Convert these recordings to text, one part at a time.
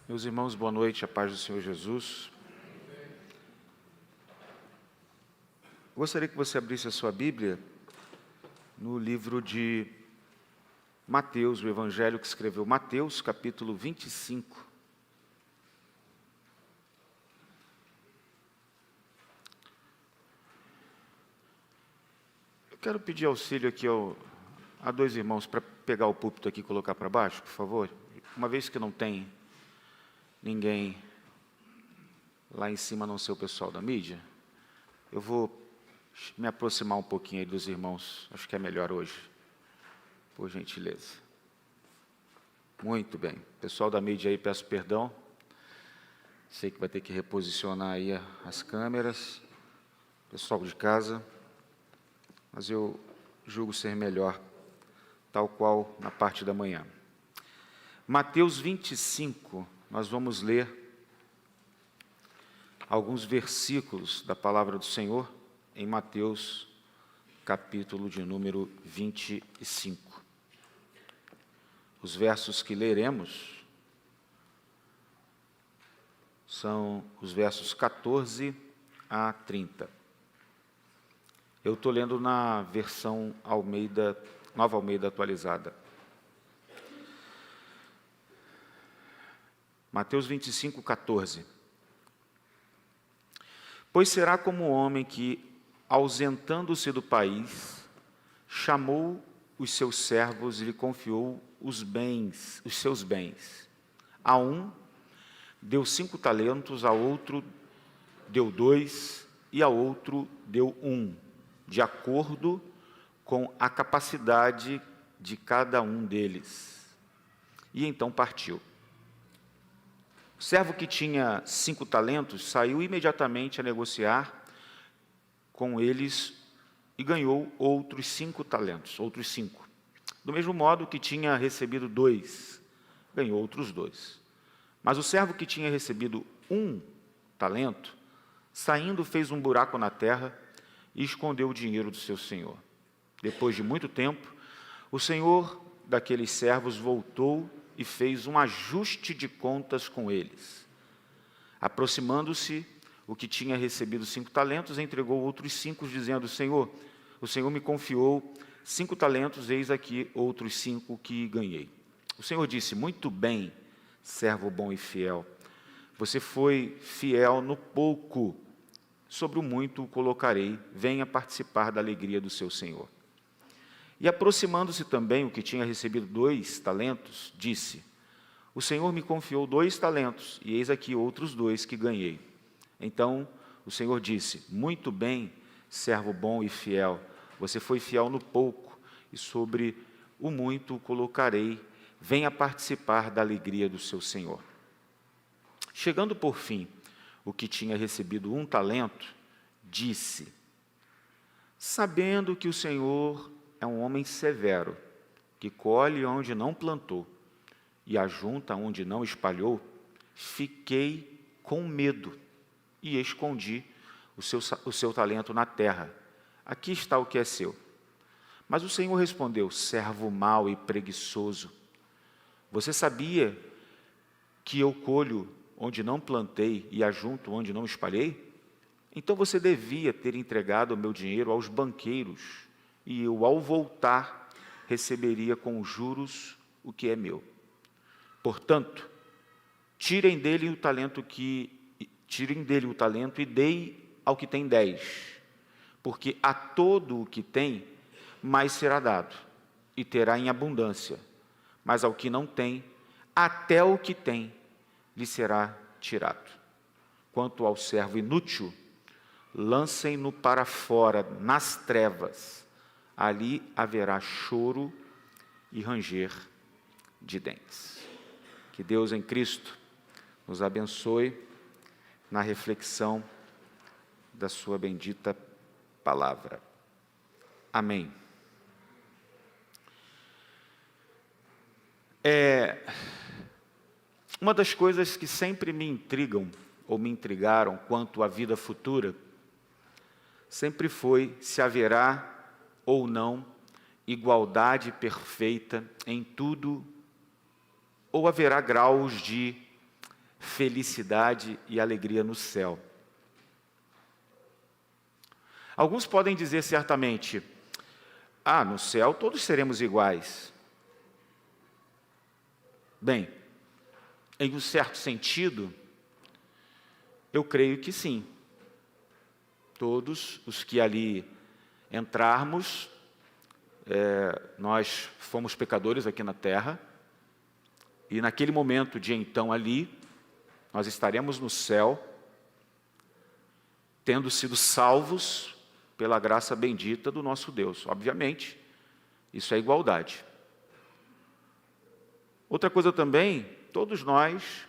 Meus irmãos, boa noite, a paz do Senhor Jesus. Gostaria que você abrisse a sua Bíblia no livro de Mateus, o Evangelho que escreveu Mateus, capítulo 25. Eu quero pedir auxílio aqui a dois irmãos para pegar o púlpito aqui e colocar para baixo, por favor. Uma vez que não tem ninguém lá em cima, a não ser o pessoal da mídia, eu vou me aproximar um pouquinho aí dos irmãos, acho que é melhor hoje, por gentileza. Muito bem, pessoal da mídia aí, peço perdão, sei que vai ter que reposicionar aí as câmeras, pessoal de casa, mas eu julgo ser melhor, tal qual na parte da manhã. Mateus 25, nós vamos ler alguns versículos da palavra do Senhor em Mateus, capítulo de número 25. Os versos que leremos são os versos 14 a 30. Eu estou lendo na versão Almeida, Nova Almeida atualizada. Mateus 25, 14. Pois será como um homem que, ausentando-se do país, chamou os seus servos e lhe confiou os seus bens. A um deu 5 talentos, a outro deu 2 e a outro deu 1, de acordo com a capacidade de cada um deles. E então partiu. O servo que tinha 5 talentos saiu imediatamente a negociar com eles e ganhou outros 5 talentos, outros 5. Do mesmo modo, o que tinha recebido 2, ganhou outros 2. Mas o servo que tinha recebido 1 talento, saindo, fez um buraco na terra e escondeu o dinheiro do seu senhor. Depois de muito tempo, o senhor daqueles servos voltou e fez um ajuste de contas com eles. Aproximando-se, o que tinha recebido 5 talentos, entregou outros 5, dizendo: Senhor, o Senhor me confiou 5 talentos, eis aqui outros 5 que ganhei. O Senhor disse: muito bem, servo bom e fiel. Você foi fiel no pouco, sobre o muito o colocarei, venha participar da alegria do seu Senhor. E aproximando-se também o que tinha recebido 2 talentos, disse: o Senhor me confiou 2 talentos, e eis aqui outros 2 que ganhei. Então o Senhor disse: muito bem, servo bom e fiel, você foi fiel no pouco, e sobre o muito o colocarei, venha participar da alegria do seu Senhor. Chegando por fim, o que tinha recebido 1 talento, disse: sabendo que o Senhor é um homem severo, que colhe onde não plantou e ajunta onde não espalhou, fiquei com medo e escondi o seu talento na terra. Aqui está o que é seu. Mas o Senhor respondeu: servo mau e preguiçoso, você sabia que eu colho onde não plantei e ajunto onde não espalhei? Então você devia ter entregado o meu dinheiro aos banqueiros, e eu, ao voltar, receberia com juros o que é meu. Portanto, tirem dele o talento e dei ao que tem 10, porque a todo o que tem, mais será dado, e terá em abundância, mas ao que não tem, até o que tem, lhe será tirado. Quanto ao servo inútil, lancem-no para fora, nas trevas, ali haverá choro e ranger de dentes. Que Deus em Cristo nos abençoe na reflexão da sua bendita palavra. Amém. Uma das coisas que sempre me intrigam, ou me intrigaram quanto à vida futura, sempre foi se haverá ou não igualdade perfeita em tudo, ou haverá graus de felicidade e alegria no céu. Alguns podem dizer certamente, no céu todos seremos iguais. Bem, em um certo sentido, eu creio que sim. Todos os que ali entrarmos, nós fomos pecadores aqui na terra, e naquele momento de então ali, nós estaremos no céu, tendo sido salvos pela graça bendita do nosso Deus. Obviamente, isso é igualdade. Outra coisa também, todos nós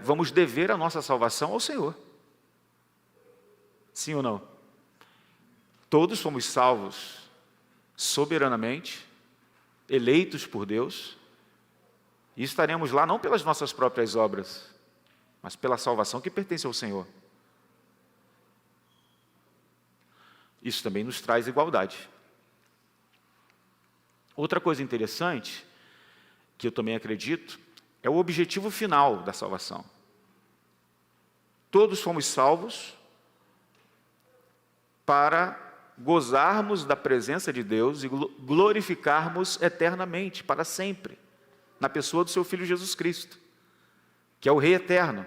vamos dever a nossa salvação ao Senhor. Sim ou não? Todos fomos salvos soberanamente, eleitos por Deus, e estaremos lá não pelas nossas próprias obras, mas pela salvação que pertence ao Senhor. Isso também nos traz igualdade. Outra coisa interessante, que eu também acredito, é o objetivo final da salvação. Todos fomos salvos para gozarmos da presença de Deus e glorificarmos eternamente, para sempre, na pessoa do seu Filho Jesus Cristo, que é o Rei eterno.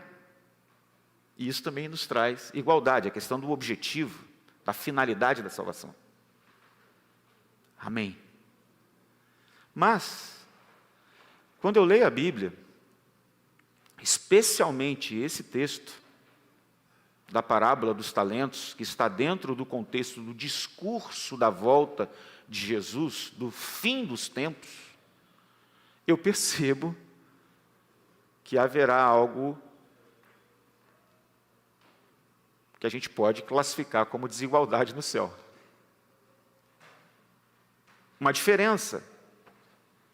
E isso também nos traz igualdade, a questão do objetivo, da finalidade da salvação. Amém. Mas, quando eu leio a Bíblia, especialmente esse texto da parábola dos talentos, que está dentro do contexto do discurso da volta de Jesus, do fim dos tempos, eu percebo que haverá algo que a gente pode classificar como desigualdade no céu. Uma diferença,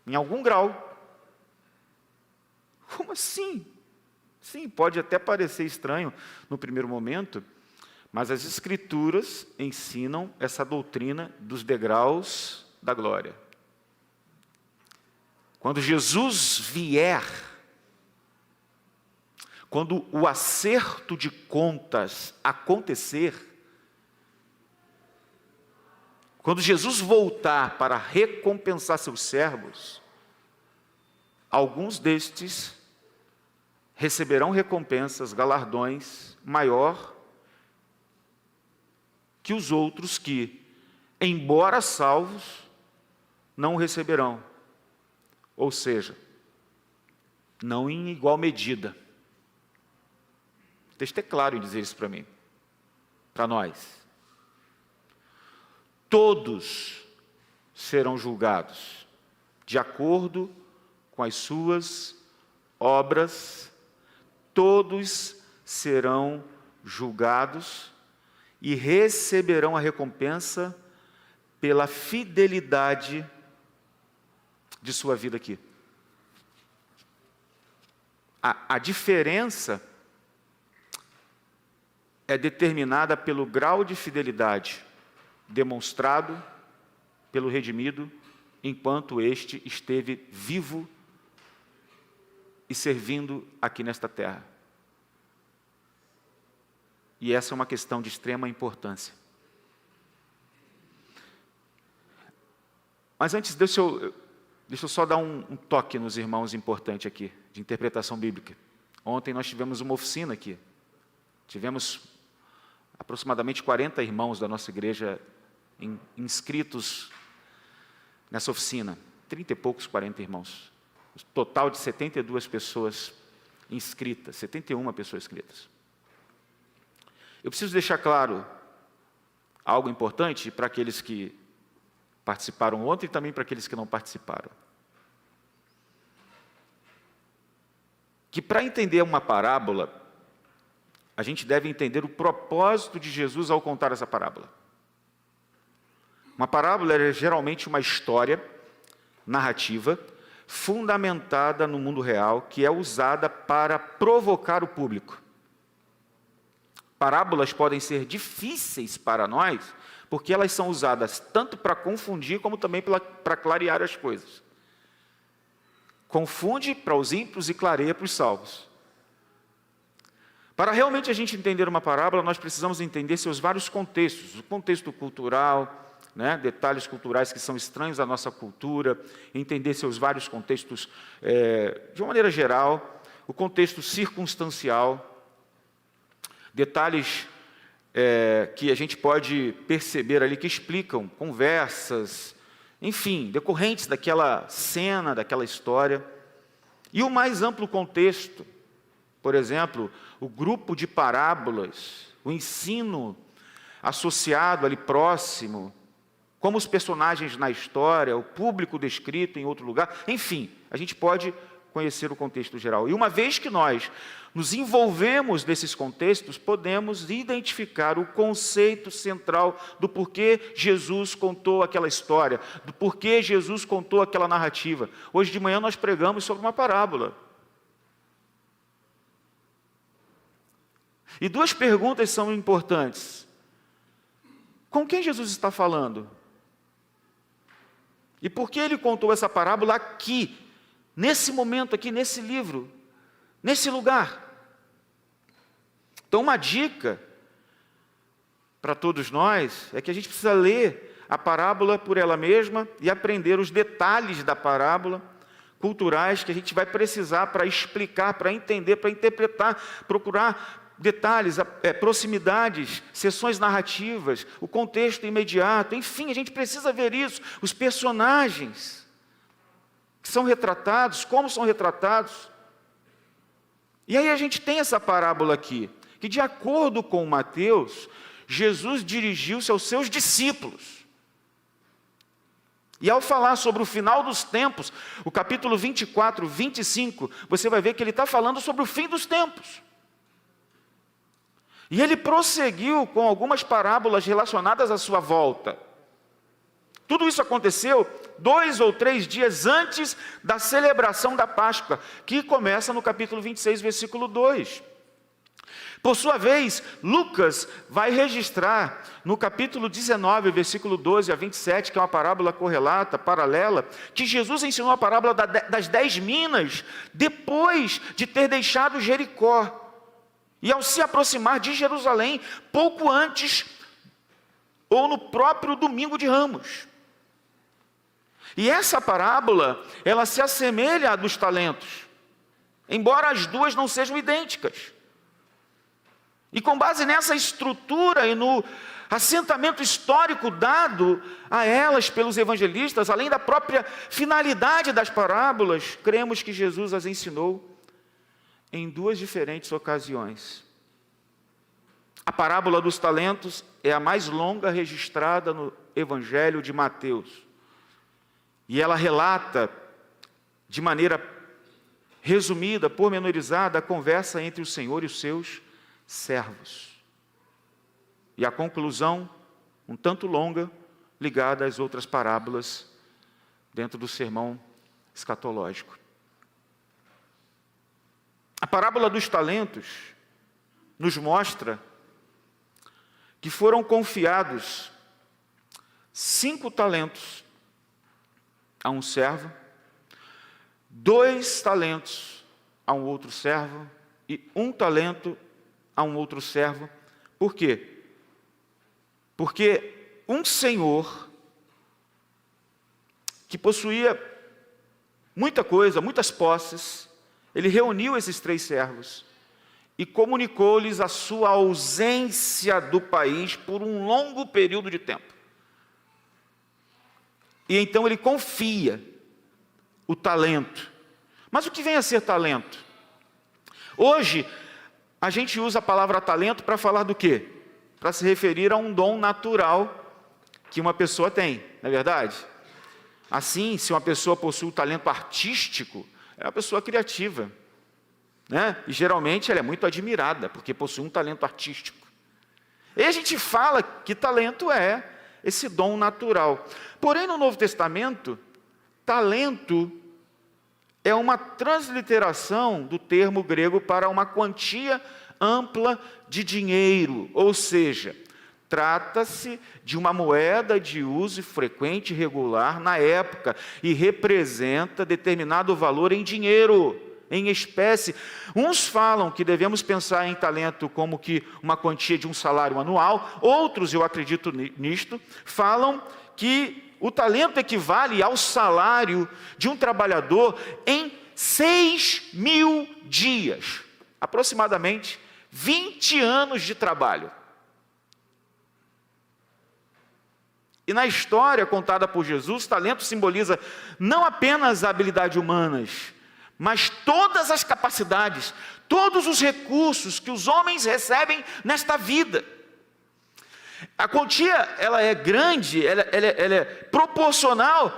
em algum grau. Como assim? Sim, pode até parecer estranho no primeiro momento, mas as Escrituras ensinam essa doutrina dos degraus da glória. Quando Jesus vier, quando o acerto de contas acontecer, quando Jesus voltar para recompensar seus servos, alguns destes receberão recompensas, galardões maior que os outros que, embora salvos, não receberão. Ou seja, não em igual medida. O texto é claro em dizer isso para mim, para nós. Todos serão julgados de acordo com as suas obras. Todos serão julgados e receberão a recompensa pela fidelidade de sua vida aqui. A diferença é determinada pelo grau de fidelidade demonstrado pelo redimido enquanto este esteve vivo e servindo aqui nesta terra. E essa é uma questão de extrema importância. Mas antes, deixa eu só dar um toque nos irmãos importante aqui, de interpretação bíblica. Ontem nós tivemos uma oficina aqui. Tivemos aproximadamente 40 irmãos da nossa igreja inscritos nessa oficina. 30 e poucos, 40 irmãos. Total de 72 pessoas inscritas, 71 pessoas inscritas. Eu preciso deixar claro algo importante para aqueles que participaram ontem e também para aqueles que não participaram. Que para entender uma parábola, a gente deve entender o propósito de Jesus ao contar essa parábola. Uma parábola é geralmente uma história narrativa fundamentada no mundo real, que é usada para provocar o público. Parábolas podem ser difíceis para nós, porque elas são usadas tanto para confundir, como também para clarear as coisas. Confunde para os ímpios e clareia para os salvos. Para realmente a gente entender uma parábola, nós precisamos entender seus vários contextos. O contexto cultural, detalhes culturais que são estranhos à nossa cultura, entender seus vários contextos de uma maneira geral, o contexto circunstancial, detalhes que a gente pode perceber ali que explicam conversas, enfim, decorrentes daquela cena, daquela história, e o mais amplo contexto, por exemplo, o grupo de parábolas, o ensino associado ali próximo, como os personagens na história, o público descrito em outro lugar, enfim, a gente pode conhecer o contexto geral. E uma vez que nós nos envolvemos nesses contextos, podemos identificar o conceito central do porquê Jesus contou aquela história, do porquê Jesus contou aquela narrativa. Hoje de manhã nós pregamos sobre uma parábola. E duas perguntas são importantes. Com quem Jesus está falando? E por que ele contou essa parábola aqui, nesse momento aqui, nesse livro, nesse lugar? Então, uma dica para todos nós é que a gente precisa ler a parábola por ela mesma e aprender os detalhes da parábola, culturais, que a gente vai precisar para explicar, para entender, para interpretar, procurar detalhes, proximidades, sessões narrativas, o contexto imediato, enfim, a gente precisa ver isso, os personagens que são retratados, como são retratados. E aí a gente tem essa parábola aqui, que de acordo com Mateus, Jesus dirigiu-se aos seus discípulos. E ao falar sobre o final dos tempos, o capítulo 24, 25, você vai ver que ele está falando sobre o fim dos tempos. E ele prosseguiu com algumas parábolas relacionadas à sua volta. Tudo isso aconteceu 2 ou 3 dias antes da celebração da Páscoa, que começa no capítulo 26, versículo 2. Por sua vez, Lucas vai registrar no capítulo 19, versículo 12 a 27, que é uma parábola correlata, paralela, que Jesus ensinou a parábola das 10 minas, depois de ter deixado Jericó. E ao se aproximar de Jerusalém, pouco antes, ou no próprio domingo de Ramos. E essa parábola, ela se assemelha à dos talentos, embora as duas não sejam idênticas. E com base nessa estrutura e no assentamento histórico dado a elas pelos evangelistas, além da própria finalidade das parábolas, cremos que Jesus as ensinou em 2 diferentes ocasiões. A parábola dos talentos é a mais longa registrada no Evangelho de Mateus. E ela relata, de maneira resumida, pormenorizada, a conversa entre o Senhor e os seus servos. E a conclusão, um tanto longa, ligada às outras parábolas dentro do sermão escatológico. A parábola dos talentos nos mostra que foram confiados 5 talentos a um servo, 2 talentos a um outro servo e 1 talento a um outro servo. Por quê? Porque um senhor que possuía muita coisa, muitas posses, ele reuniu esses 3 servos e comunicou-lhes a sua ausência do país por um longo período de tempo. E então ele confia o talento. Mas o que vem a ser talento? Hoje, a gente usa a palavra talento para falar do quê? Para se referir a um dom natural que uma pessoa tem, não é verdade? Assim, se uma pessoa possui um talento artístico, é uma pessoa criativa, E geralmente ela é muito admirada, porque possui um talento artístico. E a gente fala que talento é esse dom natural. Porém, no Novo Testamento, talento é uma transliteração do termo grego para uma quantia ampla de dinheiro. Ou seja, Trata-se de uma moeda de uso frequente e regular na época e representa determinado valor em dinheiro, em espécie. Uns falam que devemos pensar em talento como que uma quantia de um salário anual, outros, eu acredito nisto, falam que o talento equivale ao salário de um trabalhador em 6.000 dias, aproximadamente 20 anos de trabalho. E na história contada por Jesus, talento simboliza não apenas habilidades humanas, mas todas as capacidades, todos os recursos que os homens recebem nesta vida. A quantia, ela é grande, ela é proporcional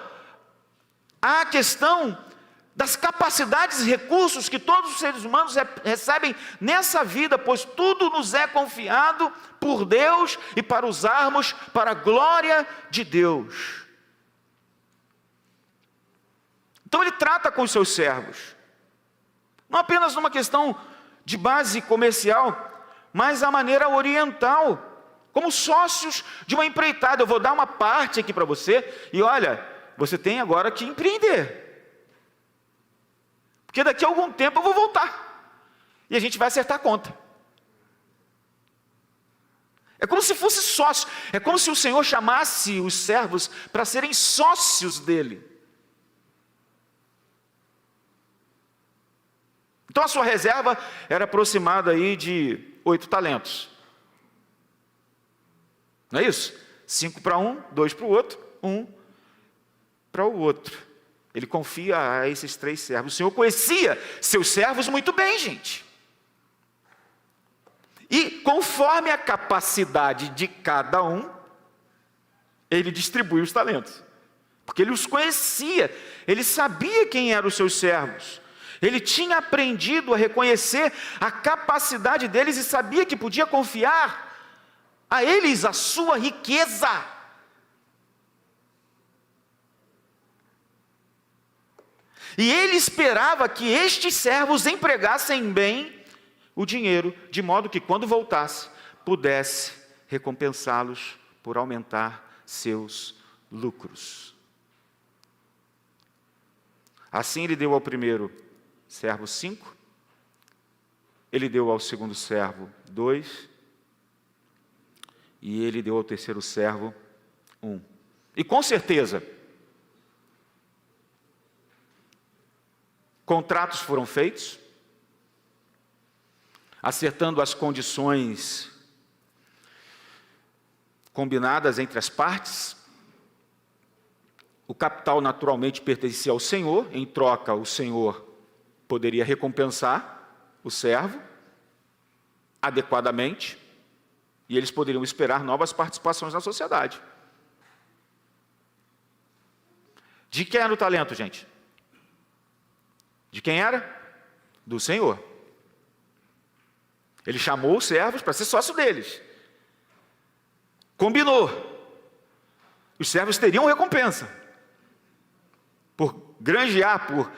à questão das capacidades e recursos que todos os seres humanos recebem nessa vida, pois tudo nos é confiado por Deus e para usarmos para a glória de Deus. Então ele trata com os seus servos, não apenas numa questão de base comercial, mas a maneira oriental, como sócios de uma empreitada. Eu vou dar uma parte aqui para você, e olha, você tem agora que empreender, porque daqui a algum tempo eu vou voltar, e a gente vai acertar a conta. É como se fosse sócio, é como se o Senhor chamasse os servos para serem sócios dele. Então a sua reserva era aproximada aí de 8 talentos. Não é isso? 5 para um, 2 para o outro, 1 para o outro. Ele confia a esses 3 servos. O Senhor conhecia seus servos muito bem, gente. E conforme a capacidade de cada um, ele distribui os talentos. Porque ele os conhecia, ele sabia quem eram os seus servos. Ele tinha aprendido a reconhecer a capacidade deles e sabia que podia confiar a eles a sua riqueza. E ele esperava que estes servos empregassem bem o dinheiro, de modo que quando voltasse, pudesse recompensá-los por aumentar seus lucros. Assim ele deu ao primeiro servo 5, ele deu ao segundo servo 2, e ele deu ao terceiro servo 1. E com certeza, contratos foram feitos, acertando as condições combinadas entre as partes. O capital naturalmente pertencia ao Senhor, em troca o Senhor poderia recompensar o servo adequadamente, e eles poderiam esperar novas participações na sociedade. De quem era o talento, gente? De quem era? Do Senhor. Ele chamou os servos para ser sócio deles. Combinou. Os servos teriam recompensa por granjear, por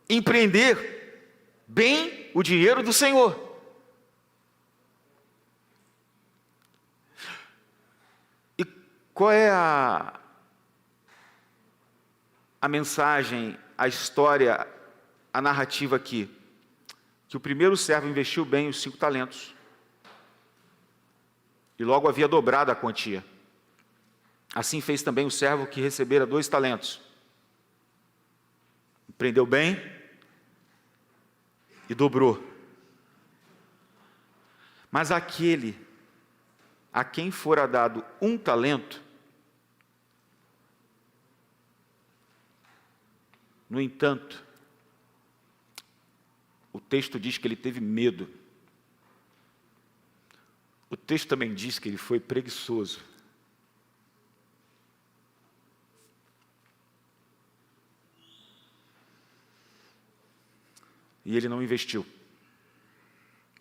empreender bem o dinheiro do Senhor. E qual é a mensagem, a história, a narrativa aqui? Que o primeiro servo investiu bem os 5 talentos. E logo havia dobrado a quantia. Assim fez também o servo que recebera 2 talentos. Empreendeu bem e dobrou. Mas aquele a quem fora dado 1 talento, no entanto, o texto diz que ele teve medo. O texto também diz que ele foi preguiçoso. E ele não investiu.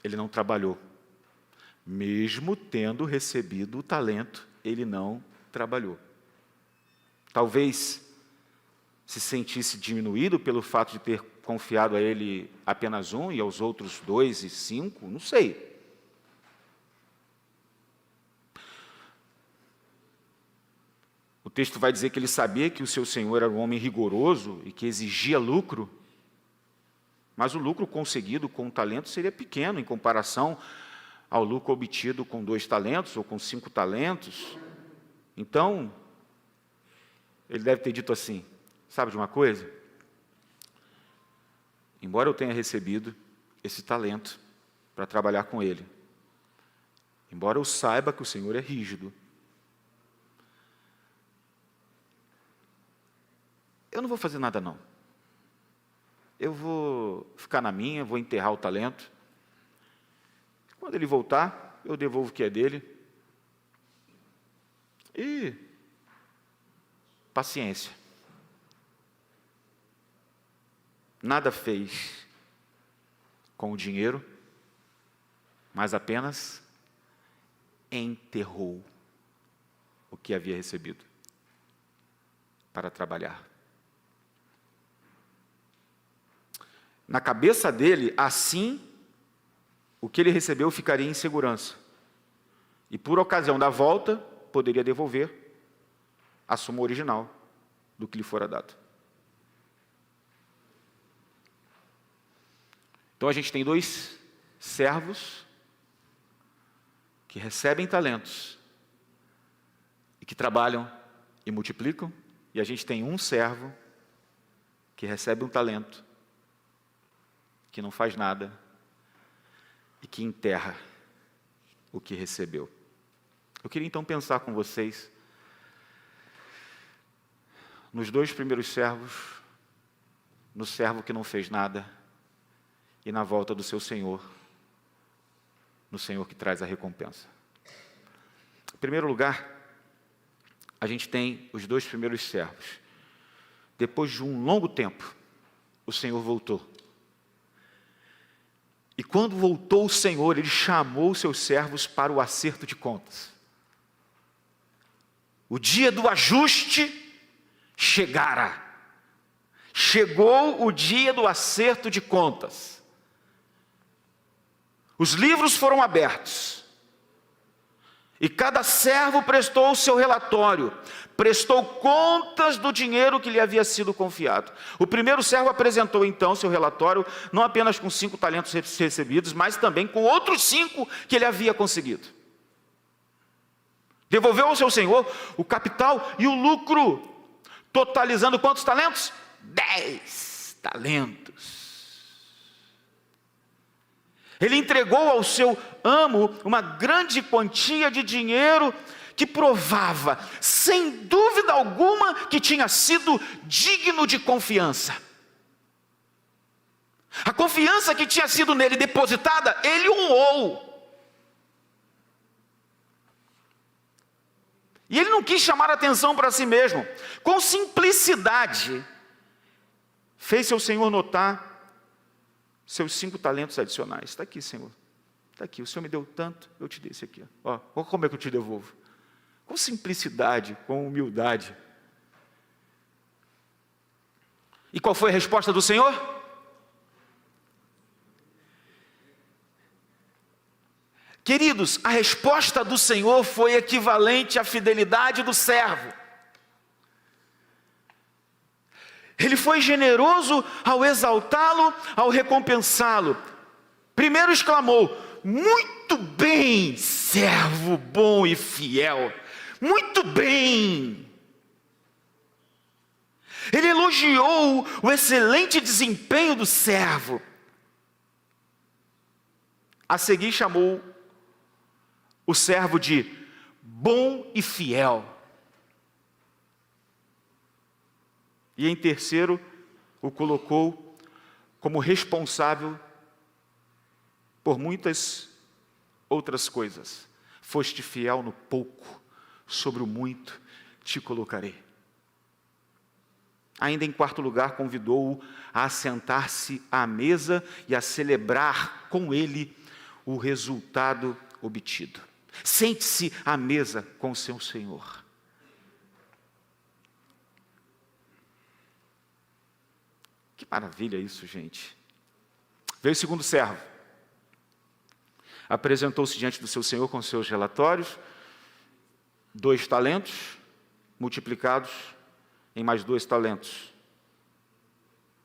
Ele não trabalhou. Mesmo tendo recebido o talento, ele não trabalhou. Talvez se sentisse diminuído pelo fato de ter confiado a ele apenas 1 e aos outros 2 e 5, não sei. texto vai dizer que ele sabia que o seu senhor era um homem rigoroso e que exigia lucro, mas o lucro conseguido com um talento seria pequeno em comparação ao lucro obtido com 2 talentos ou com 5 talentos. Então, ele deve ter dito assim: sabe de uma coisa? Embora eu tenha recebido esse talento para trabalhar com ele, embora eu saiba que o Senhor é rígido, eu não vou fazer nada não. Eu vou ficar na minha, vou enterrar o talento. Quando ele voltar, eu devolvo o que é dele. E paciência. Nada fez com o dinheiro, mas apenas enterrou o que havia recebido para trabalhar. Na cabeça dele, assim, o que ele recebeu ficaria em segurança. E por ocasião da volta, poderia devolver a soma original do que lhe fora dado. Então a gente tem 2 servos que recebem talentos e que trabalham e multiplicam, e a gente tem um servo que recebe um talento, que não faz nada e que enterra o que recebeu. Eu queria então pensar com vocês nos 2 primeiros servos, no servo que não fez nada e na volta do seu Senhor, no Senhor que traz a recompensa. Em primeiro lugar, a gente tem os 2 primeiros servos. Depois de um longo tempo, o Senhor voltou. E quando voltou o Senhor, Ele chamou os seus servos para o acerto de contas. O dia do ajuste chegara. Chegou o dia do acerto de contas. Os livros foram abertos. E cada servo prestou o seu relatório, prestou contas do dinheiro que lhe havia sido confiado. O primeiro servo apresentou então seu relatório, não apenas com 5 talentos recebidos, mas também com outros 5 que ele havia conseguido. Devolveu ao seu senhor o capital e o lucro, totalizando quantos talentos? 10 talentos. Ele entregou ao seu amo uma grande quantia de dinheiro que provava, sem dúvida alguma, que tinha sido digno de confiança. A confiança que tinha sido nele depositada, ele honrou. E ele não quis chamar a atenção para si mesmo. Com simplicidade, fez seu senhor notar seus 5 talentos adicionais. Está aqui, Senhor. Está aqui. O Senhor me deu tanto, eu te dei esse aqui. Ó, como é que eu te devolvo? Com simplicidade, com humildade. E qual foi a resposta do Senhor? Queridos, a resposta do Senhor foi equivalente à fidelidade do servo. Ele foi generoso ao exaltá-lo, ao recompensá-lo. Primeiro exclamou: muito bem, servo bom e fiel. Muito bem. Ele elogiou o excelente desempenho do servo. A seguir chamou o servo de bom e fiel. E em terceiro, o colocou como responsável por muitas outras coisas. Foste fiel no pouco, sobre o muito te colocarei. Ainda em quarto lugar, convidou-o a assentar-se à mesa e a celebrar com ele o resultado obtido. Sente-se à mesa com seu Senhor. Que maravilha isso, gente. Veio o segundo servo. Apresentou-se diante do seu senhor com seus relatórios. 2 talentos, multiplicados em mais 2 talentos,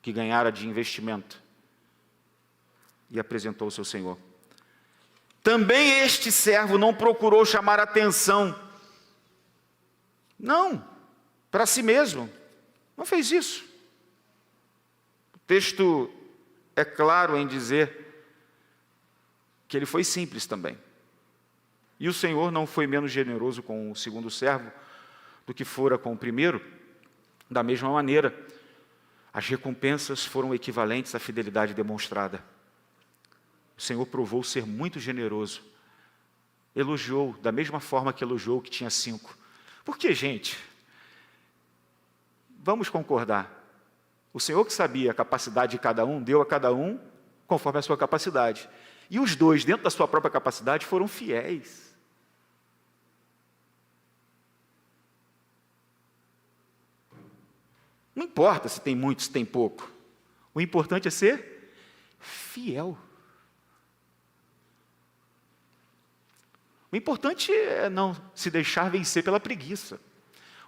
que ganhara de investimento, e apresentou ao seu senhor. Também este servo não procurou chamar atenção, não, para si mesmo, não fez isso. O texto é claro em dizer que ele foi simples também. E o Senhor não foi menos generoso com o segundo servo do que fora com o primeiro. Da mesma maneira, as recompensas foram equivalentes à fidelidade demonstrada. O Senhor provou ser muito generoso. Elogiou, da mesma forma que elogiou o que tinha 5. Porque, gente, vamos concordar. O Senhor que sabia a capacidade de cada um, deu a cada um conforme a sua capacidade. E os 2, dentro da sua própria capacidade, foram fiéis. Não importa se tem muito, se tem pouco. O importante é ser fiel. O importante é não se deixar vencer pela preguiça.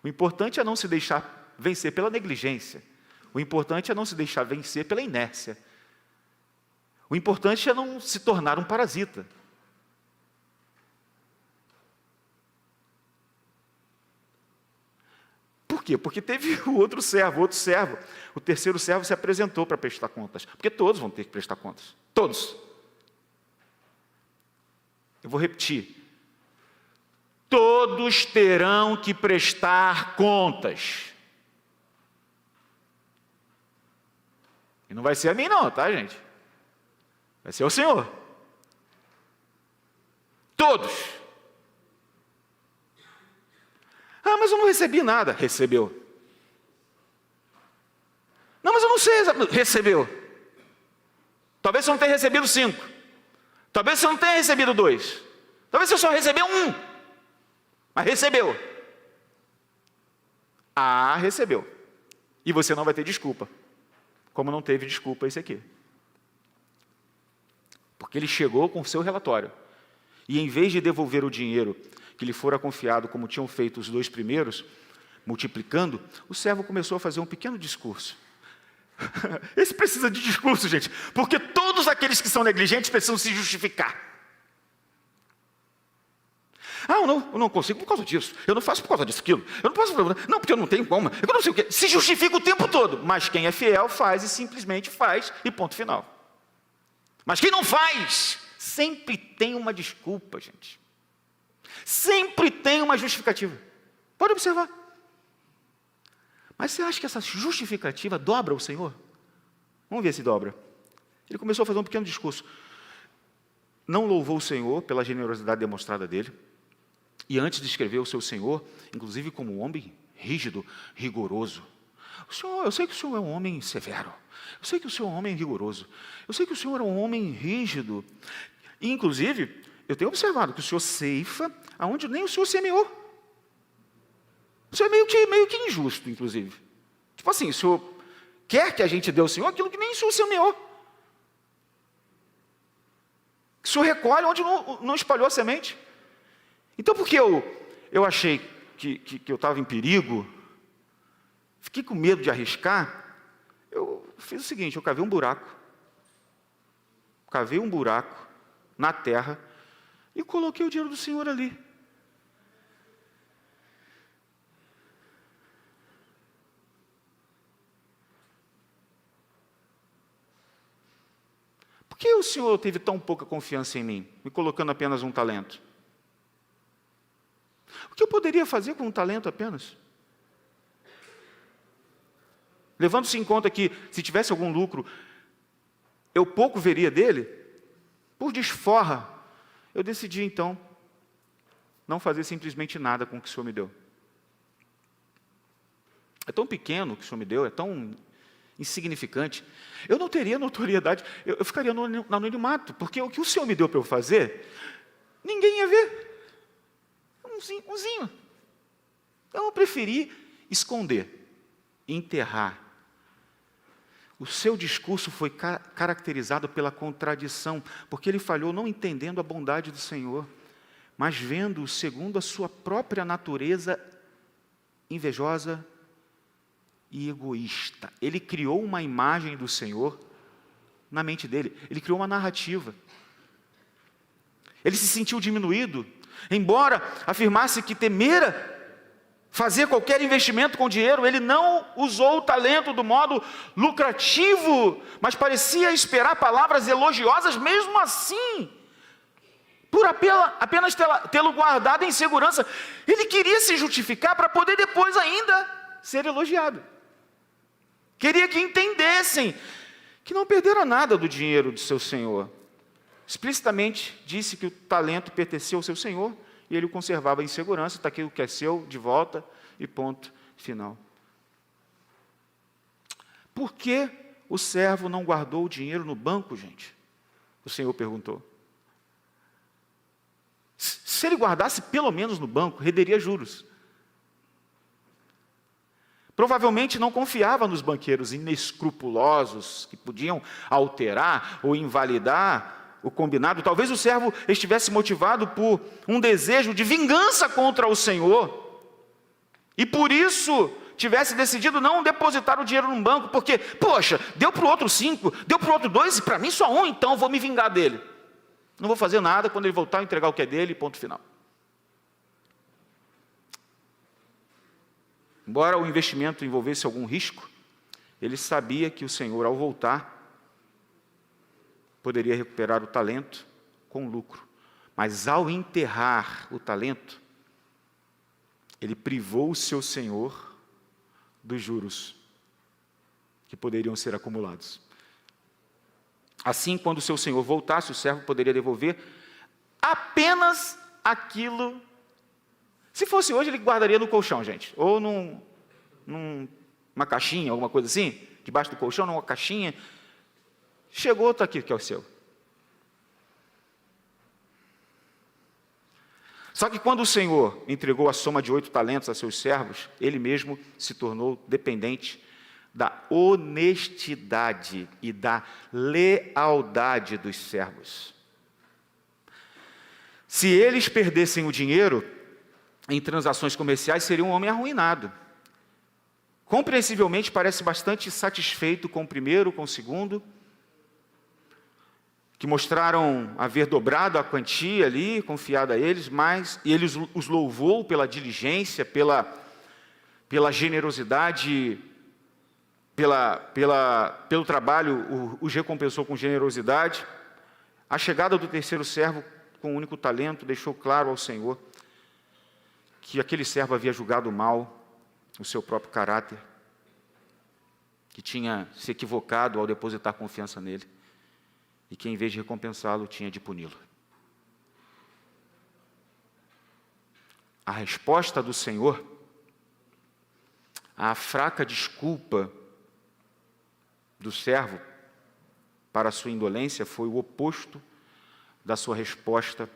O importante é não se deixar vencer pela negligência. O importante é não se deixar vencer pela inércia. O importante é não se tornar um parasita. Por quê? Porque teve o outro servo. O terceiro servo se apresentou para prestar contas. Porque todos vão ter que prestar contas. Todos. Eu vou repetir. Todos terão que prestar contas. E não vai ser a mim não, tá, gente? Vai ser o Senhor. Todos. Ah, mas eu não recebi nada. Recebeu. Não, mas eu não sei. Recebeu. Talvez você não tenha recebido 5. Talvez você não tenha recebido 2. Talvez você só recebeu 1. Mas recebeu. Ah, recebeu. E você não vai ter desculpa. Como não teve desculpa esse aqui. Porque ele chegou com o seu relatório. E em vez de devolver o dinheiro que lhe fora confiado, como tinham feito os 2 primeiros, multiplicando, o servo começou a fazer um pequeno discurso. Esse precisa de discurso, gente, porque todos aqueles que são negligentes precisam se justificar. Ah, eu não consigo por causa disso, eu não faço por causa disso, aquilo, eu não posso, não, porque eu não tenho como, eu não sei o quê. Se justifica o tempo todo, mas quem é fiel faz e simplesmente faz e ponto final. Mas quem não faz, sempre tem uma desculpa, gente. Sempre tem uma justificativa. Pode observar. Mas você acha que essa justificativa dobra o Senhor? Vamos ver se dobra. Ele começou a fazer um pequeno discurso. Não louvou o Senhor pela generosidade demonstrada dele. E antes descreveu o seu Senhor, inclusive como um homem rígido, rigoroso. Eu sei que o Senhor é um homem severo. Eu sei que o Senhor é um homem rigoroso. Eu sei que o Senhor é um homem rígido. E, inclusive, eu tenho observado que o Senhor ceifa aonde nem o Senhor semeou. Isso é meio que injusto, inclusive. Tipo assim, o Senhor quer que a gente dê ao Senhor aquilo que nem o Senhor semeou. O Senhor recolhe onde não espalhou a semente. Então, porque eu achei que eu estava em perigo, fiquei com medo de arriscar, eu fiz o seguinte, eu cavei um buraco na terra e coloquei o dinheiro do Senhor ali. Por que o Senhor teve tão pouca confiança em mim, me colocando apenas um talento? O que eu poderia fazer com um talento apenas? Levando-se em conta que, se tivesse algum lucro, eu pouco veria dele, por desforra, eu decidi, então, não fazer simplesmente nada com o que o Senhor me deu. É tão pequeno o que o Senhor me deu, é tão insignificante. Eu não teria notoriedade, eu ficaria no anonimato, porque o que o Senhor me deu para eu fazer, ninguém ia ver. Umzinho. Então eu preferi esconder, enterrar. O seu discurso foi caracterizado pela contradição, porque ele falhou não entendendo a bondade do Senhor, mas vendo segundo a sua própria natureza invejosa e egoísta. Ele criou uma imagem do Senhor na mente dele. Ele criou uma narrativa. Ele se sentiu diminuído, embora afirmasse que temera fazer qualquer investimento com dinheiro. Ele não usou o talento do modo lucrativo, mas parecia esperar palavras elogiosas mesmo assim, por apenas tê-lo guardado em segurança. Ele queria se justificar para poder depois ainda ser elogiado. Queria que entendessem que não perderam nada do dinheiro de seu senhor. Explicitamente disse que o talento pertencia ao seu senhor e ele o conservava em segurança. Está aqui o que é seu, de volta, e ponto final. Por que o servo não guardou o dinheiro no banco, gente? O Senhor perguntou. Se ele guardasse pelo menos no banco, renderia juros. Provavelmente não confiava nos banqueiros inescrupulosos que podiam alterar ou invalidar o combinado. Talvez o servo estivesse motivado por um desejo de vingança contra o Senhor e por isso tivesse decidido não depositar o dinheiro num banco, porque, poxa, deu para o outro 5, deu para o outro 2 e para mim só 1, então vou me vingar dele. Não vou fazer nada, quando ele voltar, entregar o que é dele, ponto final. Embora o investimento envolvesse algum risco, ele sabia que o Senhor, ao voltar, poderia recuperar o talento com lucro. Mas ao enterrar o talento, ele privou o seu senhor dos juros que poderiam ser acumulados. Assim, quando o seu senhor voltasse, o servo poderia devolver apenas aquilo. Se fosse hoje, ele guardaria no colchão, gente, ou numa caixinha, alguma coisa assim, debaixo do colchão, numa caixinha. Chegou, está aqui, que é o seu. Só que quando o Senhor entregou a soma de 8 talentos a seus servos, ele mesmo se tornou dependente da honestidade e da lealdade dos servos. Se eles perdessem o dinheiro em transações comerciais, seria um homem arruinado. Compreensivelmente, parece bastante satisfeito com o primeiro, com o segundo, que mostraram haver dobrado a quantia ali, confiada a eles, mas e ele os louvou pela diligência, pela generosidade, pelo trabalho, os recompensou com generosidade. A chegada do terceiro servo, com um único talento, deixou claro ao Senhor que aquele servo havia julgado mal o seu próprio caráter, que tinha se equivocado ao depositar confiança nele, e que, em vez de recompensá-lo, tinha de puni-lo. A resposta do Senhor à fraca desculpa do servo para a sua indolência foi o oposto da sua resposta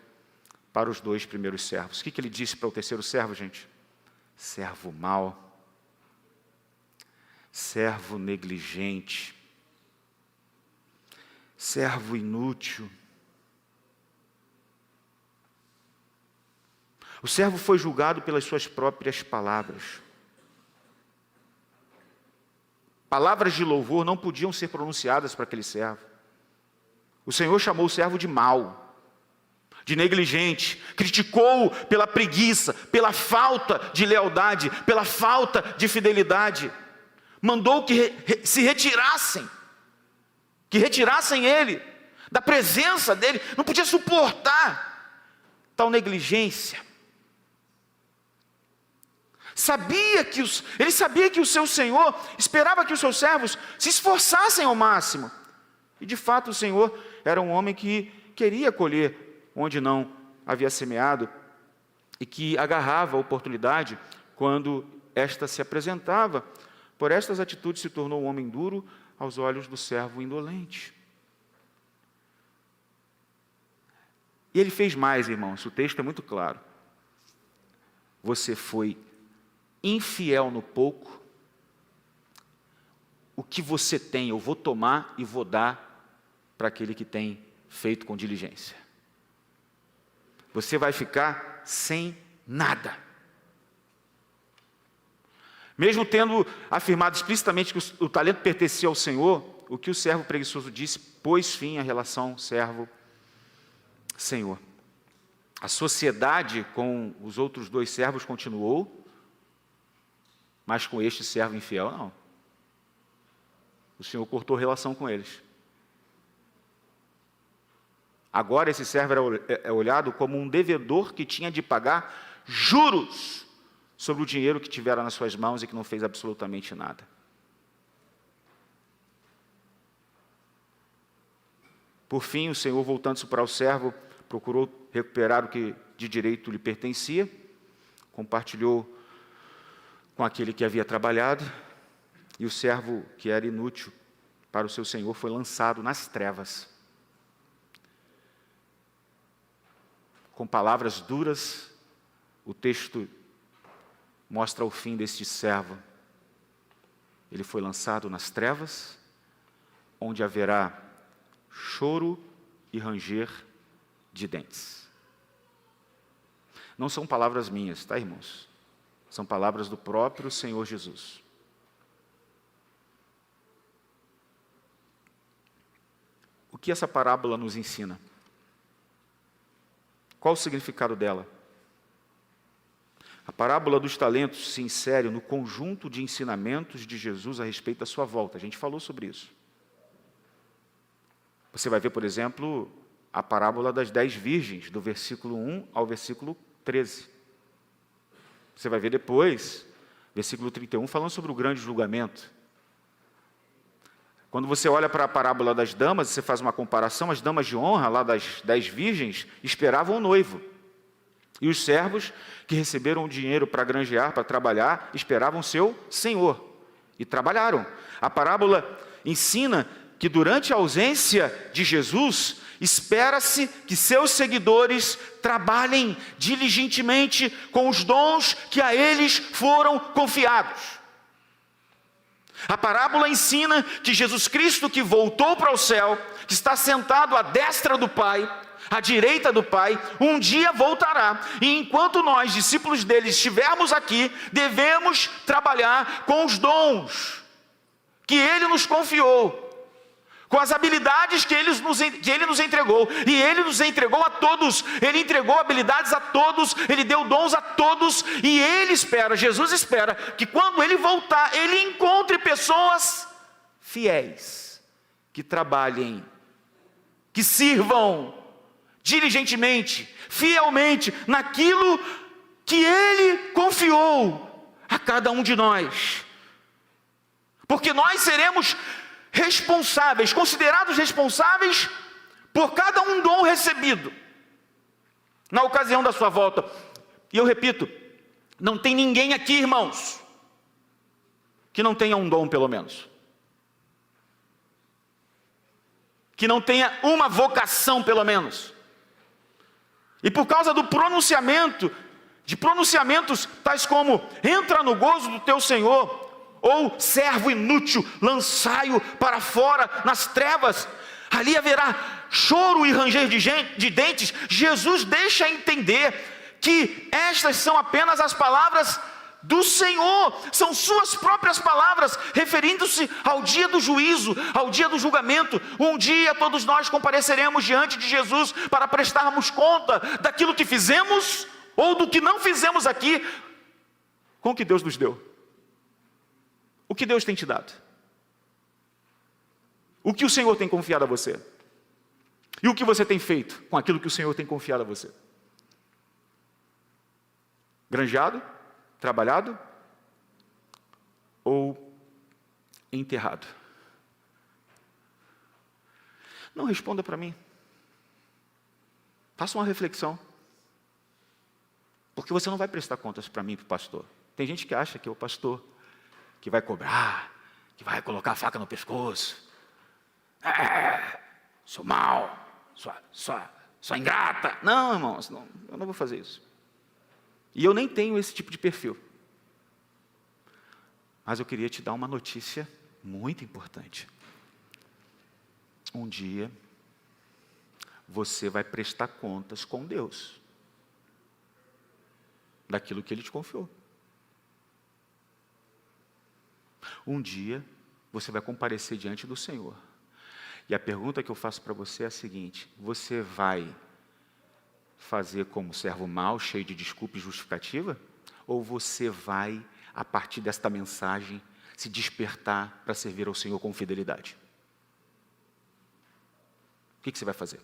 para os 2 primeiros servos. O que ele disse para o terceiro servo, gente? Servo mau, servo negligente, servo inútil. O servo foi julgado pelas suas próprias palavras. Palavras de louvor não podiam ser pronunciadas para aquele servo. O Senhor chamou o servo de mau, de negligente, criticou-o pela preguiça, pela falta de lealdade, pela falta de fidelidade. Mandou que se retirassem, que retirassem ele da presença dele. Não podia suportar tal negligência. Ele sabia que o seu Senhor esperava que os seus servos se esforçassem ao máximo. E de fato o Senhor era um homem que queria colher onde não havia semeado e que agarrava a oportunidade quando esta se apresentava. Por estas atitudes se tornou um homem duro aos olhos do servo indolente. E ele fez mais, irmãos, o texto é muito claro. Você foi infiel no pouco, o que você tem eu vou tomar e vou dar para aquele que tem feito com diligência. Você vai ficar sem nada. Mesmo tendo afirmado explicitamente que o talento pertencia ao Senhor, o que o servo preguiçoso disse pôs fim à relação servo-senhor. A sociedade com os outros 2 servos continuou, mas com este servo infiel, não. O Senhor cortou relação com eles. Agora esse servo é olhado como um devedor que tinha de pagar juros sobre o dinheiro que tivera nas suas mãos e que não fez absolutamente nada. Por fim, o Senhor, voltando-se para o servo, procurou recuperar o que de direito lhe pertencia, compartilhou com aquele que havia trabalhado, e o servo, que era inútil para o seu senhor, foi lançado nas trevas. Com palavras duras, o texto mostra o fim deste servo. Ele foi lançado nas trevas, onde haverá choro e ranger de dentes. Não são palavras minhas, tá, irmãos? São palavras do próprio Senhor Jesus. O que essa parábola nos ensina? Qual o significado dela? A parábola dos talentos se insere no conjunto de ensinamentos de Jesus a respeito da sua volta. A gente falou sobre isso. Você vai ver, por exemplo, a parábola das 10 virgens, do versículo 1 ao versículo 13. Você vai ver depois, versículo 31, falando sobre o grande julgamento. Quando você olha para a parábola das damas, você faz uma comparação, as damas de honra, lá das 10 virgens, esperavam o noivo. E os servos, que receberam o dinheiro para granjear, para trabalhar, esperavam seu senhor. E trabalharam. A parábola ensina que durante a ausência de Jesus, espera-se que seus seguidores trabalhem diligentemente com os dons que a eles foram confiados. A parábola ensina que Jesus Cristo, que voltou para o céu, que está sentado à destra do Pai, à direita do Pai, um dia voltará. E enquanto nós, discípulos dele, estivermos aqui, devemos trabalhar com os dons que ele nos confiou, com as habilidades que ele nos entregou. E ele nos entregou a todos. Ele entregou habilidades a todos. Ele deu dons a todos. E ele espera, Jesus espera, que quando ele voltar, ele encontre pessoas fiéis, que trabalhem, que sirvam diligentemente, fielmente, naquilo que ele confiou a cada um de nós. Porque nós seremos responsáveis, considerados responsáveis por cada um dom recebido na ocasião da sua volta. E eu repito, não tem ninguém aqui, irmãos, que não tenha um dom pelo menos, que não tenha uma vocação pelo menos. E por causa do pronunciamentos tais como entra no gozo do teu Senhor, ou servo inútil, lançai-o para fora nas trevas, ali haverá choro e ranger de dentes. Jesus deixa entender que estas são apenas as palavras do Senhor, são suas próprias palavras, referindo-se ao dia do juízo, ao dia do julgamento. Um dia todos nós compareceremos diante de Jesus para prestarmos conta daquilo que fizemos ou do que não fizemos aqui com o que Deus nos deu. O que Deus tem te dado? O que o Senhor tem confiado a você? E o que você tem feito com aquilo que o Senhor tem confiado a você? Granjeado? Trabalhado? Ou enterrado? Não responda para mim. Faça uma reflexão. Porque você não vai prestar contas para mim, para o pastor. Tem gente que acha que é o pastor que vai cobrar, que vai colocar a faca no pescoço. Sou mau, sou ingrata. Não, irmãos, não, eu não vou fazer isso. E eu nem tenho esse tipo de perfil. Mas eu queria te dar uma notícia muito importante. Um dia, você vai prestar contas com Deus daquilo que Ele te confiou. Um dia, você vai comparecer diante do Senhor. E a pergunta que eu faço para você é a seguinte: você vai fazer como servo mau, cheio de desculpa e justificativa? Ou você vai, a partir desta mensagem, se despertar para servir ao Senhor com fidelidade? O que você vai fazer?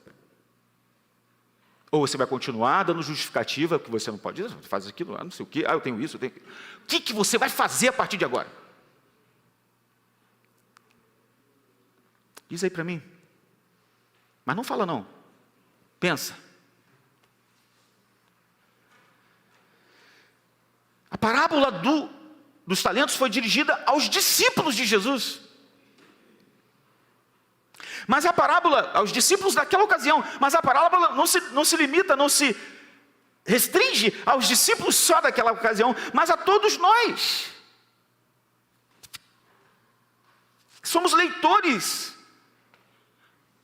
Ou você vai continuar dando justificativa, que você não pode, faz aquilo, não sei o quê, eu tenho isso, eu tenho aquilo. O que você vai fazer a partir de agora? Diz aí para mim. Mas não fala não. Pensa. A parábola dos talentos foi dirigida aos discípulos de Jesus. Mas a parábola, aos discípulos daquela ocasião, mas a parábola não se limita, não se restringe aos discípulos só daquela ocasião, mas a todos nós. Somos leitores.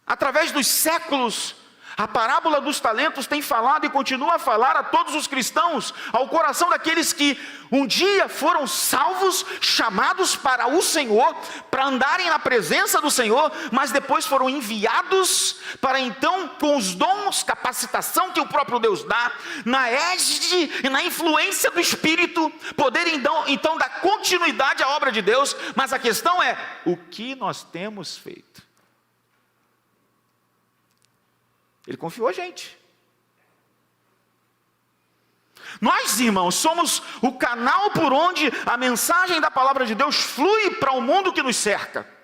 Através dos séculos, a parábola dos talentos tem falado e continua a falar a todos os cristãos, ao coração daqueles que um dia foram salvos, chamados para o Senhor, para andarem na presença do Senhor, mas depois foram enviados para então, com os dons, capacitação que o próprio Deus dá, na égide e na influência do Espírito, poderem então dar continuidade à obra de Deus. Mas a questão é, o que nós temos feito? Ele confiou a gente. Nós, irmãos, somos o canal por onde a mensagem da palavra de Deus flui para o mundo que nos cerca.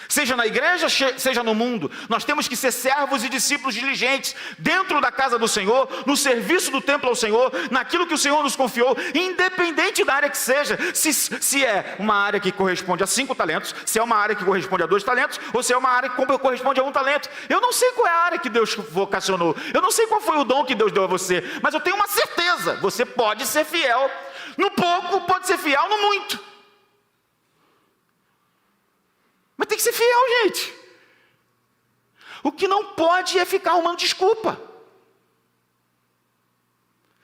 Seja na igreja, seja no mundo, nós temos que ser servos e discípulos diligentes, dentro da casa do Senhor, no serviço do templo ao Senhor, naquilo que o Senhor nos confiou, independente da área que seja, se é uma área que corresponde a 5 talentos, se é uma área que corresponde a 2 talentos, ou se é uma área que corresponde a 1 talento. Eu não sei qual é a área que Deus vocacionou, eu não sei qual foi o dom que Deus deu a você, mas eu tenho uma certeza: você pode ser fiel no pouco, pode ser fiel no muito. Mas tem que ser fiel, gente. O que não pode é ficar arrumando desculpa.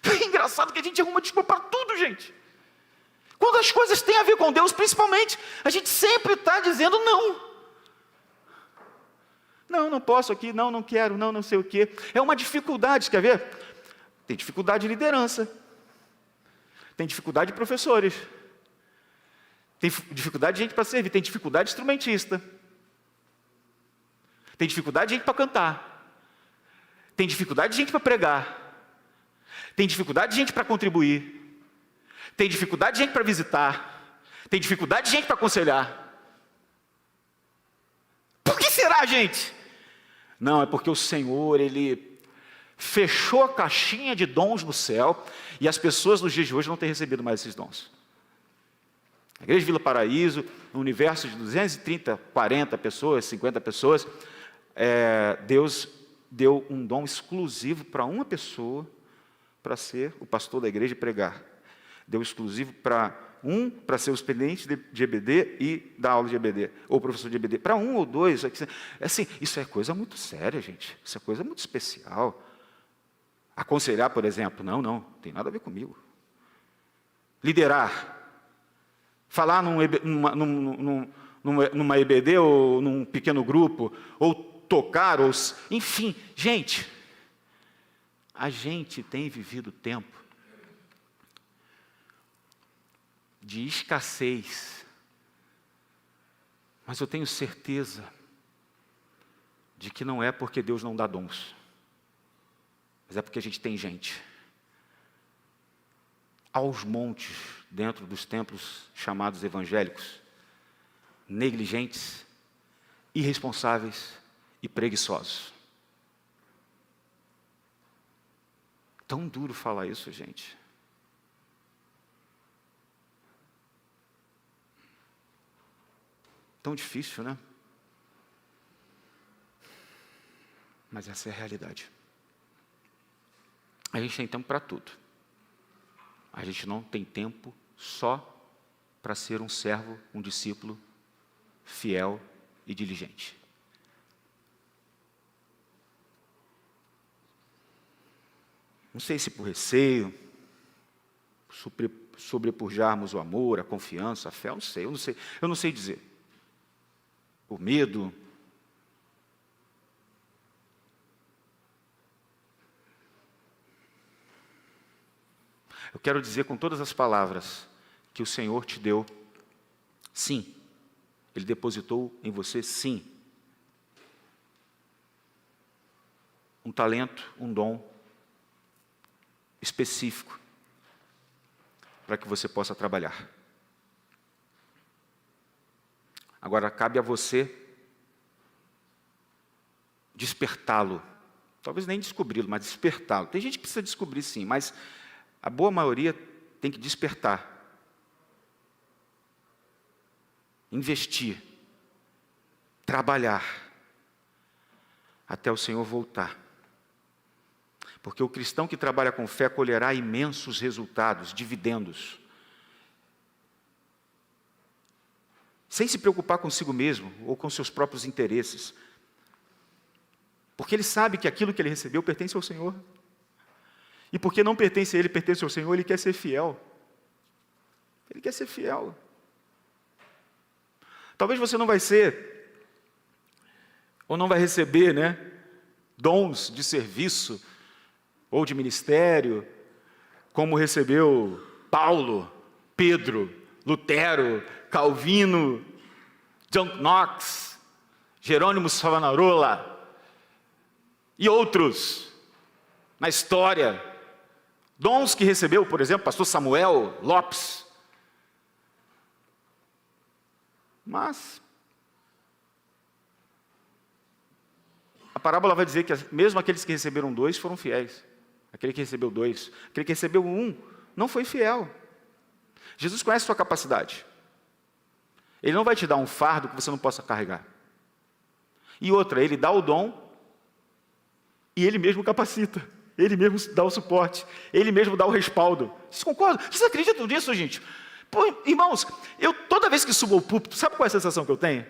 É engraçado que a gente arruma desculpa para tudo, gente. Quando as coisas têm a ver com Deus, principalmente, a gente sempre está dizendo não. Não posso aqui, não quero, não sei o quê. É uma dificuldade, quer ver? Tem dificuldade de liderança. Tem dificuldade de professores. Tem dificuldade de gente para servir, tem dificuldade de instrumentista. Tem dificuldade de gente para cantar. Tem dificuldade de gente para pregar. Tem dificuldade de gente para contribuir. Tem dificuldade de gente para visitar. Tem dificuldade de gente para aconselhar. Por que será, gente? Não, é porque o Senhor, Ele fechou a caixinha de dons no céu e as pessoas nos dias de hoje não têm recebido mais esses dons. A Igreja Vila Paraíso, um universo de 230, 40 pessoas, 50 pessoas, Deus deu um dom exclusivo para uma pessoa, para ser o pastor da igreja e pregar. Deu exclusivo para ser o experiente de EBD e dar aula de EBD, ou professor de EBD, para 1 ou 2, assim, isso é coisa muito séria, gente, isso é coisa muito especial. Aconselhar, por exemplo, não tem nada a ver comigo. Liderar, falar numa EBD ou num pequeno grupo, ou tocar, enfim, gente, a gente tem vivido tempo de escassez, mas eu tenho certeza de que não é porque Deus não dá dons, mas é porque a gente tem gente aos montes dentro dos templos chamados evangélicos, negligentes, irresponsáveis e preguiçosos. Tão duro falar isso, gente. Tão difícil, né? Mas essa é a realidade. A gente tem tempo para tudo. A gente não tem tempo só para ser um servo, um discípulo fiel e diligente. Não sei se por receio, sobrepujarmos o amor, a confiança, a fé, eu não sei dizer. O medo. Eu quero dizer com todas as palavras que o Senhor te deu, sim. Ele depositou em você, sim, um talento, um dom específico para que você possa trabalhar. Agora, cabe a você despertá-lo. Talvez nem descobri-lo, mas despertá-lo. Tem gente que precisa descobrir, sim, mas a boa maioria tem que despertar. Investir. Trabalhar. Até o Senhor voltar. Porque o cristão que trabalha com fé colherá imensos resultados, dividendos. Sem se preocupar consigo mesmo ou com seus próprios interesses. Porque ele sabe que aquilo que ele recebeu pertence ao Senhor. E porque não pertence a ele, pertence ao Senhor, ele quer ser fiel. Ele quer ser fiel. Talvez você não vai ser, ou não vai receber, dons de serviço, ou de ministério, como recebeu Paulo, Pedro, Lutero, Calvino, John Knox, Jerônimo Savonarola e outros na história. Dons que recebeu, por exemplo, pastor Samuel Lopes. Mas a parábola vai dizer que mesmo aqueles que receberam 2 foram fiéis. Aquele que recebeu 2, aquele que recebeu 1, não foi fiel. Jesus conhece a sua capacidade. Ele não vai te dar um fardo que você não possa carregar. E outra, Ele dá o dom e Ele mesmo capacita. Ele mesmo dá o suporte. Ele mesmo dá o respaldo. Vocês concordam? Vocês acreditam nisso, gente? Pô, irmãos, eu toda vez que subo ao púlpito, sabe qual é a sensação que eu tenho?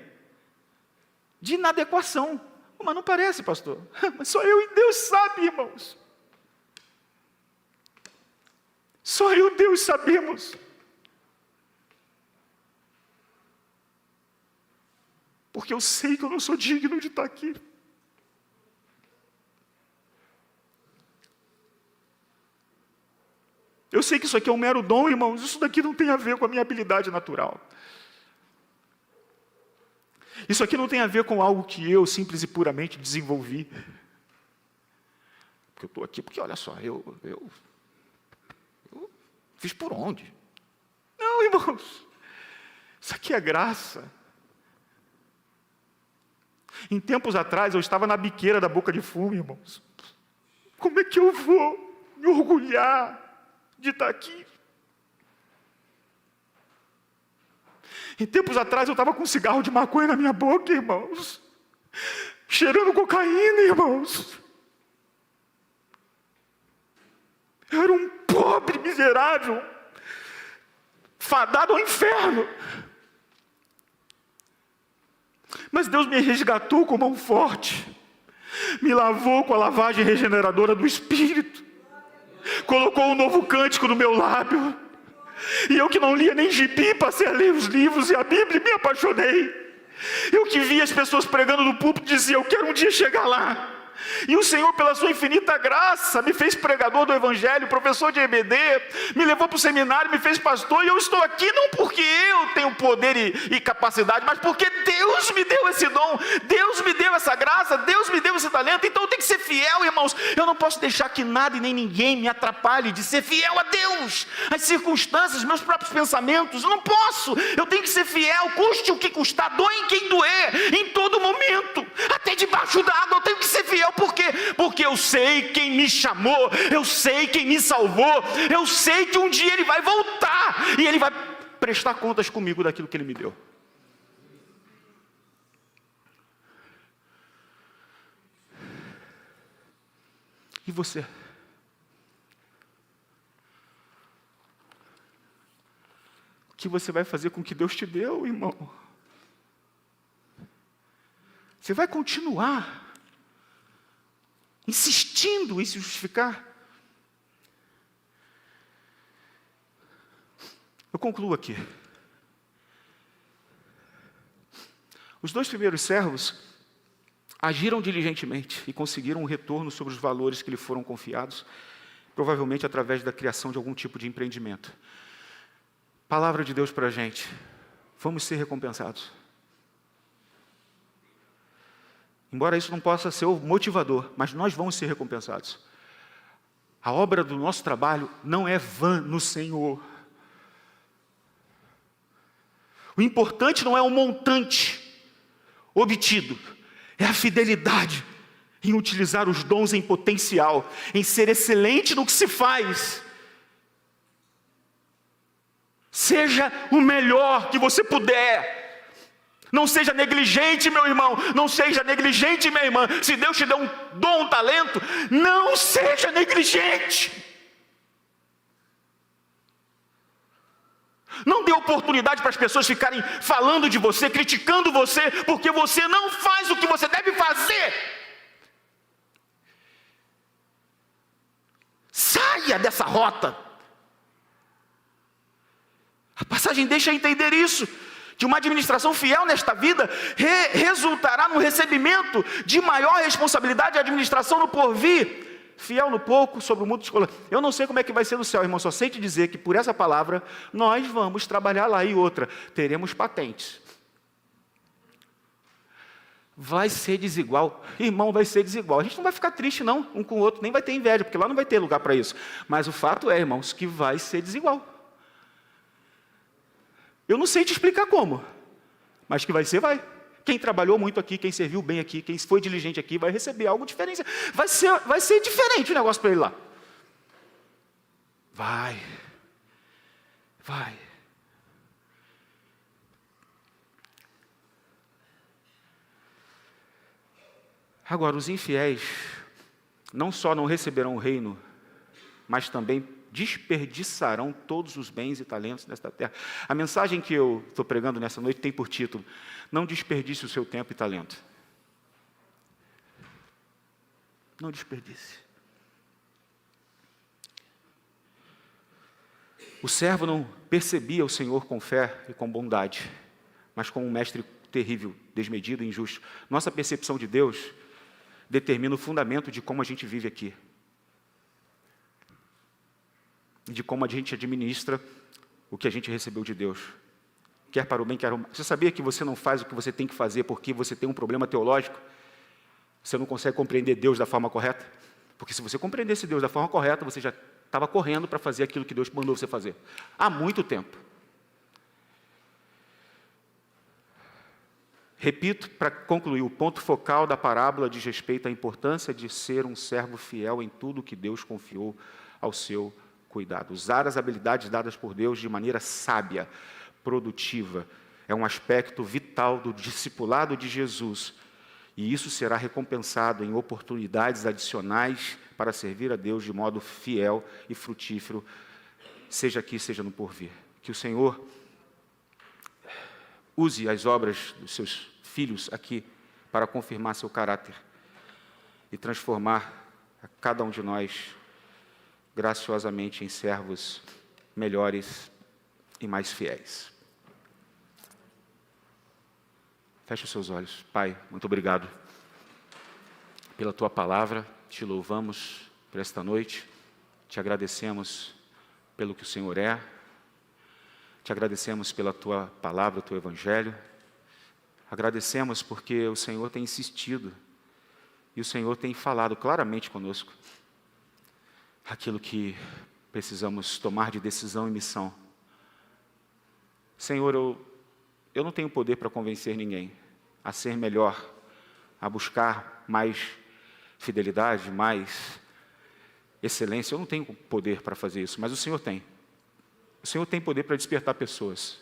De inadequação. Mas não parece, pastor. Mas só eu e Deus sabe, irmãos. Só eu e Deus sabemos. Porque eu sei que eu não sou digno de estar aqui. Eu sei que isso aqui é um mero dom, irmãos. Isso daqui não tem a ver com a minha habilidade natural. Isso aqui não tem a ver com algo que eu, simples e puramente, desenvolvi. Porque eu estou aqui, porque olha só, eu fiz por onde? Não, irmãos. Isso aqui é graça. Em tempos atrás, eu estava na biqueira da boca de fumo, irmãos. Como é que eu vou me orgulhar de estar aqui? Em tempos atrás, eu estava com um cigarro de maconha na minha boca, irmãos. Cheirando cocaína, irmãos. Eu era um pobre miserável, fadado ao inferno. Mas Deus me resgatou com mão forte, me lavou com a lavagem regeneradora do Espírito, colocou um novo cântico no meu lábio, e eu que não lia nem gibi, passei a ler os livros e a Bíblia e me apaixonei. Eu que via as pessoas pregando no púlpito, dizia, eu quero um dia chegar lá. E o Senhor, pela sua infinita graça, me fez pregador do Evangelho, professor de EBD, me levou para o seminário, me fez pastor, e eu estou aqui não porque eu tenho poder e capacidade, mas porque Deus me deu esse dom, Deus me deu essa graça, Deus me deu esse talento. Então eu tenho que ser fiel, irmãos. Eu não posso deixar que nada e nem ninguém me atrapalhe de ser fiel a Deus, as circunstâncias, meus próprios pensamentos. Eu não posso, eu tenho que ser fiel, custe o que custar, doe em quem doer, em todo momento, até debaixo d'água eu tenho que ser fiel. Por quê? Porque eu sei quem me chamou, eu sei quem me salvou, eu sei que um dia Ele vai voltar, e Ele vai prestar contas comigo daquilo que Ele me deu. E você? O que você vai fazer com o que Deus te deu, irmão? Você vai continuar insistindo em se justificar? Eu concluo aqui. Os 2 primeiros servos agiram diligentemente e conseguiram um retorno sobre os valores que lhe foram confiados, provavelmente através da criação de algum tipo de empreendimento. Palavra de Deus para a gente: vamos ser recompensados. Embora isso não possa ser o motivador, mas nós vamos ser recompensados. A obra do nosso trabalho não é vã no Senhor. O importante não é o montante obtido, é a fidelidade em utilizar os dons em potencial, em ser excelente no que se faz. Seja o melhor que você puder. Não seja negligente, meu irmão. Não seja negligente, minha irmã. Se Deus te deu um dom, um talento, não seja negligente. Não dê oportunidade para as pessoas ficarem falando de você, criticando você, porque você não faz o que você deve fazer. Saia dessa rota. A passagem deixa entender isso, que uma administração fiel nesta vida resultará no recebimento de maior responsabilidade e administração no porvir. Fiel no pouco, sobre o muito escolar. Eu não sei como é que vai ser no céu, irmão, só sei te dizer que por essa palavra nós vamos trabalhar lá. E outra, teremos patentes. Vai ser desigual, irmão, vai ser desigual. A gente não vai ficar triste não, um com o outro, nem vai ter inveja, porque lá não vai ter lugar para isso. Mas o fato é, irmãos, que vai ser desigual. Eu não sei te explicar como, mas que vai ser, vai. Quem trabalhou muito aqui, quem serviu bem aqui, quem foi diligente aqui, vai receber algo diferente. Vai ser diferente o negócio para ele lá. Vai. Agora, os infiéis não só não receberão o reino, mas também desperdiçarão todos os bens e talentos desta terra. A mensagem que eu estou pregando nessa noite tem por título: não desperdice o seu tempo e talento. Não desperdice. O servo não percebia o Senhor com fé e com bondade, mas como um mestre terrível, desmedido e injusto. Nossa percepção de Deus determina o fundamento de como a gente vive aqui. De como a gente administra o que a gente recebeu de Deus. Quer para o bem, quer para o mal. Você sabia que você não faz o que você tem que fazer porque você tem um problema teológico? Você não consegue compreender Deus da forma correta? Porque se você compreendesse Deus da forma correta, você já estava correndo para fazer aquilo que Deus mandou você fazer. Há muito tempo. Repito, para concluir, o ponto focal da parábola diz respeito à importância de ser um servo fiel em tudo que Deus confiou ao seu cuidado. Usar as habilidades dadas por Deus de maneira sábia, produtiva, é um aspecto vital do discipulado de Jesus, e isso será recompensado em oportunidades adicionais para servir a Deus de modo fiel e frutífero, seja aqui, seja no porvir. Que o Senhor use as obras dos seus filhos aqui para confirmar seu caráter e transformar a cada um de nós graciosamente em servos melhores e mais fiéis. Feche os seus olhos. Pai, muito obrigado pela Tua palavra, te louvamos por esta noite, te agradecemos pelo que o Senhor é, te agradecemos pela Tua palavra, o Teu Evangelho, agradecemos porque o Senhor tem insistido e o Senhor tem falado claramente conosco aquilo que precisamos tomar de decisão e missão. Senhor, eu não tenho poder para convencer ninguém a ser melhor, a buscar mais fidelidade, mais excelência. Eu não tenho poder para fazer isso, mas o Senhor tem. O Senhor tem poder para despertar pessoas.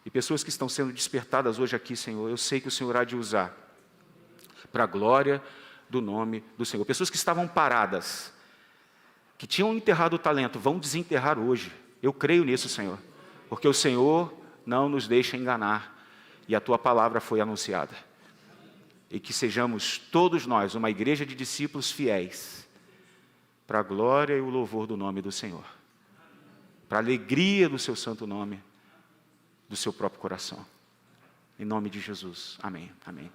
E pessoas que estão sendo despertadas hoje aqui, Senhor, eu sei que o Senhor há de usar para a glória do nome do Senhor. Pessoas que estavam paradas, que tinham enterrado o talento, vão desenterrar hoje. Eu creio nisso, Senhor, porque o Senhor não nos deixa enganar e a Tua palavra foi anunciada. E que sejamos todos nós uma igreja de discípulos fiéis para a glória e o louvor do nome do Senhor. para a alegria do seu santo nome, do seu próprio coração. Em nome de Jesus. Amém. Amém.